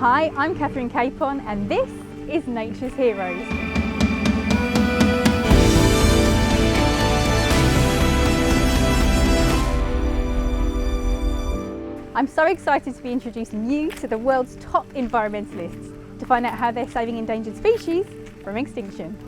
Hi, I'm Catherine Capon and this is Nature's Heroes. I'm so excited to be introducing you to the world's top environmentalists to find out how they're saving endangered species from extinction.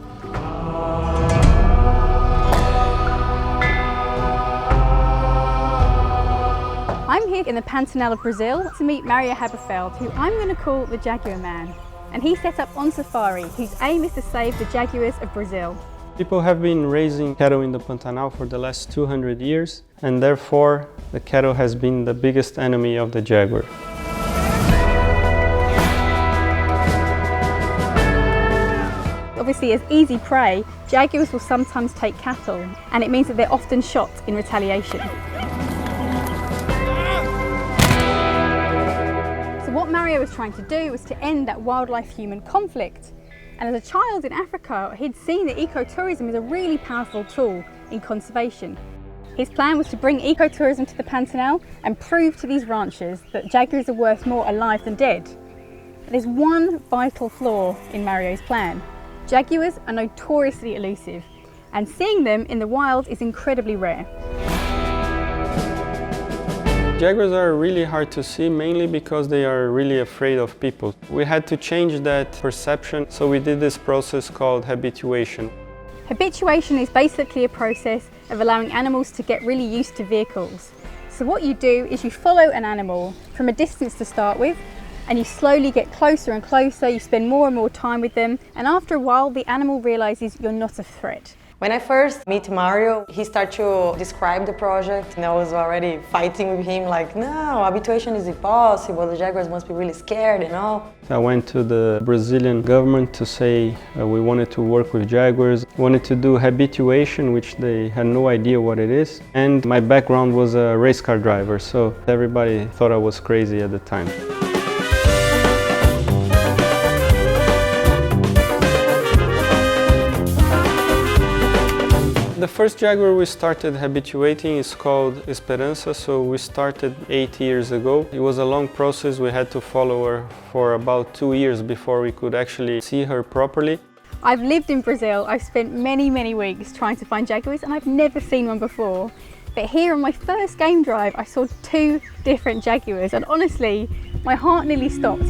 I'm here in the Pantanal of Brazil to meet Mario Haberfeld, who I'm going to call the Jaguar Man. And he set up On Safari, whose aim is to save the jaguars of Brazil. People have been raising cattle in the Pantanal for the last 200 years, and therefore the cattle has been the biggest enemy of the jaguar. Obviously, as easy prey, jaguars will sometimes take cattle, and it means that they're often shot in retaliation. So what Mario was trying to do was to end that wildlife-human conflict. And as a child in Africa, he'd seen that ecotourism is a really powerful tool in conservation. His plan was to bring ecotourism to the Pantanal and prove to these ranchers that jaguars are worth more alive than dead. There's one vital flaw in Mario's plan. Jaguars are notoriously elusive, and seeing them in the wild is incredibly rare. Jaguars are really hard to see, mainly because they are really afraid of people. We had to change that perception, so we did this process called habituation. Habituation is basically a process of allowing animals to get really used to vehicles. So what you do is you follow an animal from a distance to start with, and you slowly get closer and closer, you spend more and more time with them, and after a while the animal realizes you're not a threat. When I first meet Mario, he started to describe the project, and I was already fighting with him like, no, habituation is impossible, the jaguars must be really scared and all. I went to the Brazilian government to say we wanted to work with jaguars, wanted to do habituation, which they had no idea what it is, and my background was a race car driver, so everybody thought I was crazy at the time. The first jaguar we started habituating is called Esperança, so we started 8 years ago. It was a long process. We had to follow her for about 2 years before we could actually see her properly. I've lived in Brazil. I've spent many weeks trying to find jaguars and I've never seen one before. But here on my first game drive, I saw 2 different jaguars and honestly, my heart nearly stopped.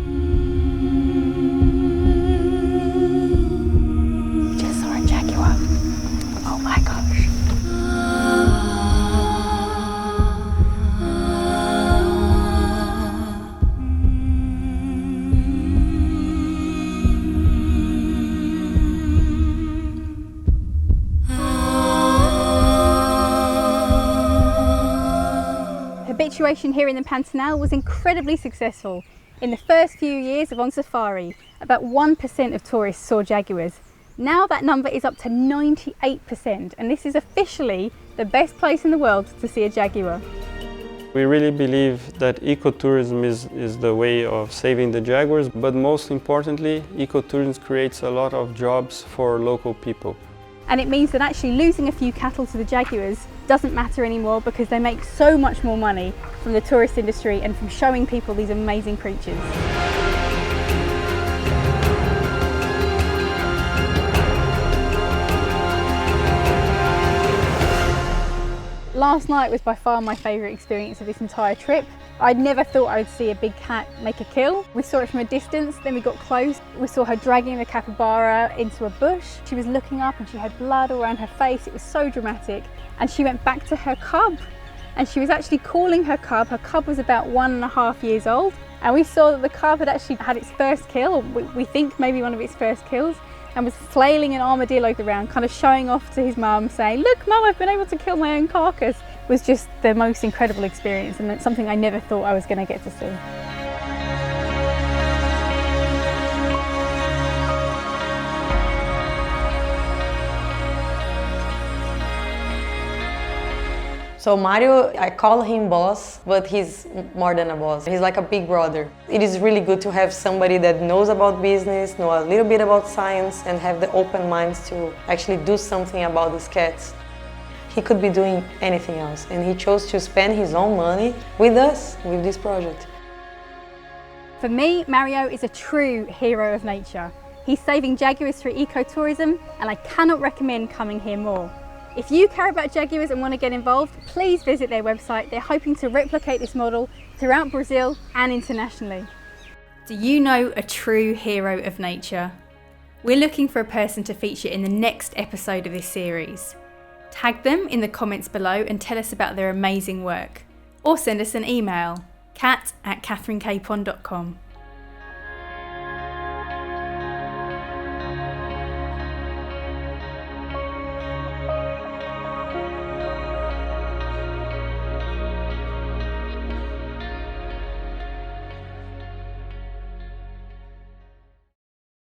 Just saw a jaguar. Oh my gosh. Habituation here in the Pantanal was incredibly successful. In the first few years of On Safari, about 1% of tourists saw jaguars. Now that number is up to 98%, and this is officially the best place in the world to see a jaguar. We really believe that ecotourism is the way of saving the jaguars, but most importantly, ecotourism creates a lot of jobs for local people. And it means that actually losing a few cattle to the jaguars doesn't matter anymore because they make so much more money from the tourist industry and from showing people these amazing creatures. Last night was by far my favourite experience of this entire trip. I'd never thought I would see a big cat make a kill. We saw it from a distance, then we got close. We saw her dragging the capybara into a bush. She was looking up and she had blood all around her face. It was so dramatic. And she went back to her cub and she was actually calling her cub. Her cub was about 1.5 years old. And we saw that the cub had actually had its first kill, we think maybe one of its first kills, and was flailing an armadillo around, kind of showing off to his mum, saying, "Look, Mum, I've been able to kill my own carcass." It was just the most incredible experience, and it's something I never thought I was going to get to see. So Mario, I call him boss, but he's more than a boss. He's like a big brother. It is really good to have somebody that knows about business, know a little bit about science, and have the open minds to actually do something about these cats. He could be doing anything else, and he chose to spend his own money with us, with this project. For me, Mario is a true hero of nature. He's saving jaguars through ecotourism, and I cannot recommend coming here more. If you care about jaguars and want to get involved, please visit their website. They're hoping to replicate this model throughout Brazil and internationally. Do you know a true hero of nature? We're looking for a person to feature in the next episode of this series. Tag them in the comments below and tell us about their amazing work. Or send us an email, kat@catherinecapon.com.